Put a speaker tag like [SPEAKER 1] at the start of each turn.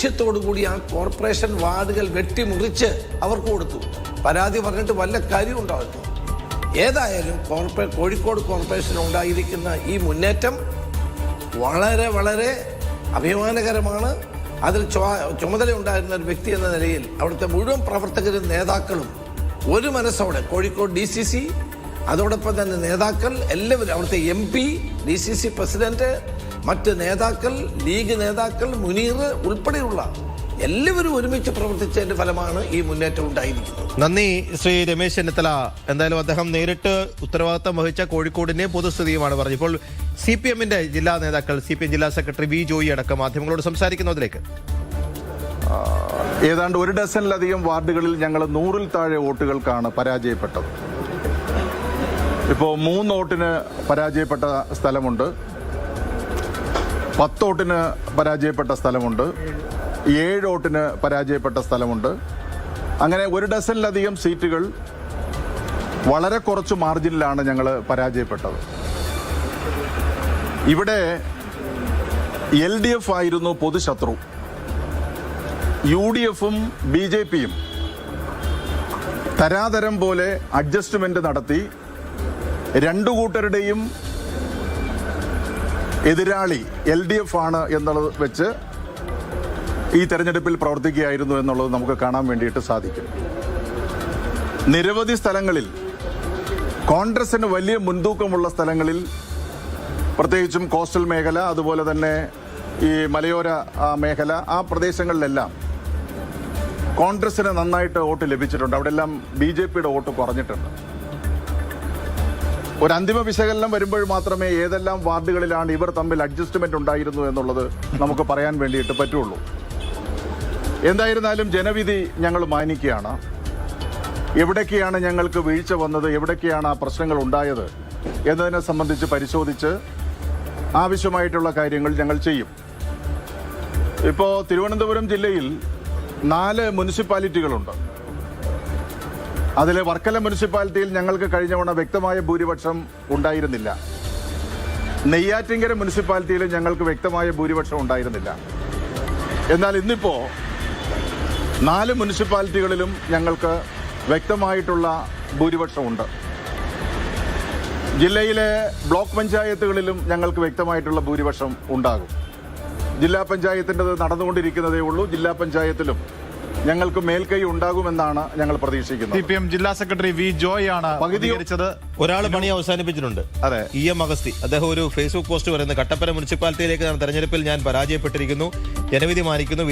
[SPEAKER 1] ലക്ഷ്യത്തോടു കൂടി ആ കോർപ്പറേഷൻ വാർഡുകൾ വെട്ടിമുറിച്ച് അവർക്ക് കൊടുത്തു. പരാതി പറഞ്ഞിട്ട് വല്ല കാര്യം ഉണ്ടാകുന്നു. ഏതായാലും കോഴിക്കോട് കോർപ്പറേഷൻ ഉണ്ടായിരിക്കുന്ന ഈ മുന്നേറ്റം വളരെ വളരെ അഭിമാനകരമാണ്. അതിൽ ചുമതല ഉണ്ടായിരുന്ന ഒരു വ്യക്തി എന്ന നിലയിൽ അവിടുത്തെ മുഴുവൻ പ്രവർത്തകരും നേതാക്കളും ഒരു മനസ്സോടെ കോഴിക്കോട് DCC, അതോടൊപ്പം തന്നെ നേതാക്കൾ എല്ലാവരും, അവിടുത്തെ MP, DCC പ്രസിഡന്റ്, മറ്റ് നേതാക്കൾ, ലീഗ് നേതാക്കൾ, മുനീർ ഉൾപ്പെടെയുള്ള എല്ലാവരും ഒരുമിച്ച് പ്രവർത്തിച്ചതിന്റെ ഫലമാണ് ഈ മുന്നേറ്റം ഉണ്ടായിരിക്കുന്നത്.
[SPEAKER 2] നന്ദി ശ്രീ രമേശ് ചെന്നിത്തല. എന്തായാലും അദ്ദേഹം നേരിട്ട് ഉത്തരവാദിത്തം വഹിച്ച കോഴിക്കോടിന്റെ പൊതുസ്ഥിതിയുമാണ് പറഞ്ഞു. ഇപ്പോൾ CPM-ന്റെ ജില്ലാ നേതാക്കൾ, CPM ജില്ലാ സെക്രട്ടറി V. ജോയി അടക്കം മാധ്യമങ്ങളോട് സംസാരിക്കുന്നതിലേക്ക്.
[SPEAKER 3] ഏതാണ്ട് 1 ഡസനിലധികം വാർഡുകളിൽ ഞങ്ങൾ 100-ൽ താഴെ വോട്ടുകൾക്കാണ് പരാജയപ്പെട്ടത്. ഇപ്പോൾ 3 വോട്ടിന് പരാജയപ്പെട്ട സ്ഥലമുണ്ട്, 10 വോട്ടിന് പരാജയപ്പെട്ട സ്ഥലമുണ്ട്, 7 വോട്ടിന് പരാജയപ്പെട്ട സ്ഥലമുണ്ട്. അങ്ങനെ 1 ഡസനിലധികം സീറ്റുകൾ വളരെ കുറച്ച് മാർജിനിലാണ് ഞങ്ങൾ പരാജയപ്പെട്ടത്. ഇവിടെ LDF ആയിരുന്നു പൊതുശത്രു. UDF-ഉം BJP-യും തരാതരം പോലെ അഡ്ജസ്റ്റ്മെന്റ് നടത്തി രണ്ടു കൂട്ടരുടെയും എതിരാളി LDF ആണ് എന്നുള്ളത് വെച്ച് ഈ തെരഞ്ഞെടുപ്പിൽ പ്രവർത്തിക്കുകയായിരുന്നു എന്നുള്ളത് നമുക്ക് കാണാൻ വേണ്ടിയിട്ട് സാധിക്കും. നിരവധി സ്ഥലങ്ങളിൽ കോൺഗ്രസിന് വലിയ മുൻതൂക്കമുള്ള സ്ഥലങ്ങളിൽ, പ്രത്യേകിച്ചും കോസ്റ്റൽ മേഖല, അതുപോലെ തന്നെ ഈ മലയോര മേഖല, ആ പ്രദേശങ്ങളിലെല്ലാം കോൺഗ്രസിന് നന്നായിട്ട് വോട്ട് ലഭിച്ചിട്ടുണ്ട്. അവിടെല്ലാം BJP-യുടെ വോട്ട് കുറഞ്ഞിട്ടുണ്ട്. ഒരു അന്തിമ വിശകലനം വരുമ്പോൾ മാത്രമേ ഏതെല്ലാം വാർഡുകളിലാണ് ഇവർ തമ്മിൽ അഡ്ജസ്റ്റ്മെന്റ് ഉണ്ടായിരുന്നു എന്നുള്ളത് നമുക്ക് പറയാൻ വേണ്ടിയിട്ട് പറ്റുള്ളൂ. എന്തായിരുന്നാലും ജനവിധി ഞങ്ങൾ മാനിക്കുകയാണ്. എവിടേക്കാണ് ഞങ്ങൾക്ക് വീഴ്ച വന്നത്, എവിടേക്കാണ് ആ പ്രശ്നങ്ങൾ ഉണ്ടായത് എന്നതിനെ സംബന്ധിച്ച് പരിശോധിച്ച് ആവശ്യമായിട്ടുള്ള കാര്യങ്ങൾ ഞങ്ങൾ ചെയ്യും. ഇപ്പോൾ തിരുവനന്തപുരം ജില്ലയിൽ 4 മുനിസിപ്പാലിറ്റികളുണ്ട്. അതിൽ വർക്കല മുനിസിപ്പാലിറ്റിയിൽ ഞങ്ങൾക്ക് കഴിഞ്ഞ തവണ വ്യക്തമായ ഭൂരിപക്ഷം ഉണ്ടായിരുന്നില്ല. നെയ്യാറ്റിൻകര മുനിസിപ്പാലിറ്റിയിൽ ഞങ്ങൾക്ക് വ്യക്തമായ ഭൂരിപക്ഷം ഉണ്ടായിരുന്നില്ല. എന്നാൽ ഇന്നിപ്പോൾ 4 മുനിസിപ്പാലിറ്റികളിലും ഞങ്ങൾക്ക് വ്യക്തമായിട്ടുള്ള ഭൂരിപക്ഷമുണ്ട്. ജില്ലയിലെ ബ്ലോക്ക് പഞ്ചായത്തുകളിലും ഞങ്ങൾക്ക് വ്യക്തമായിട്ടുള്ള ഭൂരിപക്ഷം ഉണ്ടാകും. ജില്ലാ പഞ്ചായത്തിൻ്റെത് നടന്നുകൊണ്ടിരിക്കുന്നതേ ഉള്ളൂ. ജില്ലാ പഞ്ചായത്തിലും ഞങ്ങൾക്ക് മേൽക്കൈ ഉണ്ടാകുമെന്നാണ് ഞങ്ങൾ പ്രതീക്ഷിക്കുന്നത്.
[SPEAKER 4] CPM ജില്ലാ സെക്രട്ടറി V. ജോയ് ആണ് പ്രതികരിച്ചത്.
[SPEAKER 2] ഒരാൾ പണി അവസാനിപ്പിച്ചിട്ടുണ്ട്.
[SPEAKER 3] അതെ,
[SPEAKER 2] EM അഗസ്തി. അദ്ദേഹം ഒരു ഫേസ്ബുക്ക് പോസ്റ്റ് പറയുന്നത്, കട്ടപ്പന മുനിസിപ്പാലിറ്റിയിലേക്ക് തെരഞ്ഞെടുപ്പിൽ ഞാൻ പരാജയപ്പെട്ടിരിക്കുന്നു, ജനവിധി മാനിക്കുന്നു,